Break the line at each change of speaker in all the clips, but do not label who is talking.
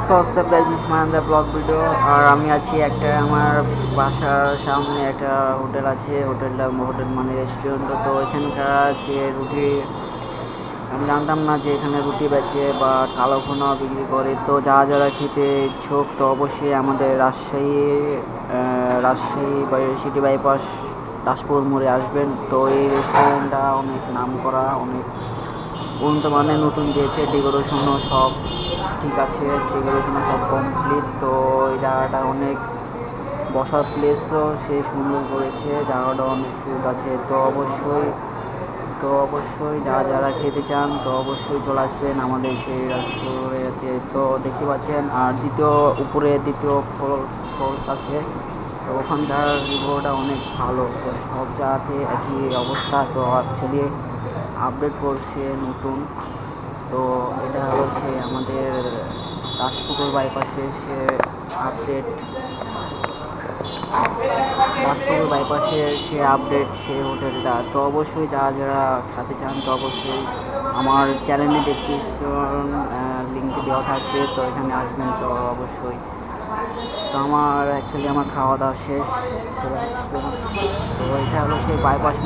So subscribe mind the blog video. আর আমি আছি একটা আমার বাসার সামনে একটা হোটেল আছে, হোটেল মানে রেস্টুরেন্ট। তো এখানকার যে রুটি, আমি জানতাম না যে এখানে রুটি বেচে বা কালো ভুনাও বিক্রি করে। তো যারা খেতে ইচ্ছুক তো অবশ্যই আমাদের রাজশাহী সিটি বাইপাস দাসপুর মোড়ে আসবেন। তো এই রেস্টুরেন্টটা অনেক নাম করা, অনেক উন্নত মানের, নতুন দিয়েছে, ডেকোরেশনও সব ঠিক আছে, ডেকোরেশনও সব কমপ্লিট। তো এই জায়গাটা অনেক বসার প্লেসও সে সুন্দর করেছে, জায়গাটা অনেক কিউট আছে। তো অবশ্যই যারা খেতে চান তো অবশ্যই চলে আসবেন আমাদের সেই রেস্টুরেন্টে। তো দেখতে পাচ্ছেন, আর দ্বিতীয় ফলস আছে। তো ওখানকার রিভিউটা অনেক ভালো। তো সব জায়গাতে একই অবস্থা। তো অ্যাকচুয়ালি আপডেট করছে নতুন। তো এটা হচ্ছে আমাদের দাসপুকুর বাইপাসে সে আপডেট, সে হোটেলটা। তো অবশ্যই যারা খেতে চান তো অবশ্যই আমার চ্যানেলে ডেসক্রিপশন লিঙ্কে দেওয়া থাকবে। তো এখানে আসবেন তো অবশ্যই। তো আমার খাওয়া দাওয়া শেষ, চলে আসলাম। তো এটা হলো সেই বাইপাস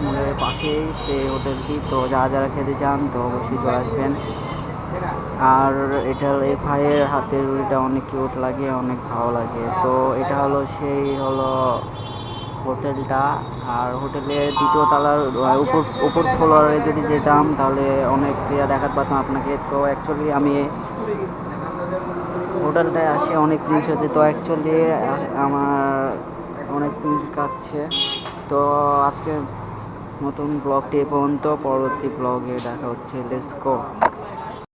মোড়ের পাশেই সেই হোটেলটি। তো যারা খেতে চান তো অবশ্যই চলে আসবেন। আর এই ভাইয়ের হাতের রুটিটা অনেক কিউট লাগে, অনেক ভালো লাগে। তো এটা হলো হোটেলটা। আর হোটেলের দ্বিতীয় তলার উপর ফ্লোরে যদি যেতাম তাহলে অনেক দেখাতে পারতাম আপনাকে। তো অ্যাকচুয়ালি আমি হোটেলটায় আসে অনেক জিনিস হচ্ছে। তো অ্যাকচুয়ালি আমার অনেক জিনিস কাটছে। তো আজকে নতুন ব্লগটি এ পর্যন্ত, পরবর্তী ব্লগে দেখা হচ্ছে। Let's go.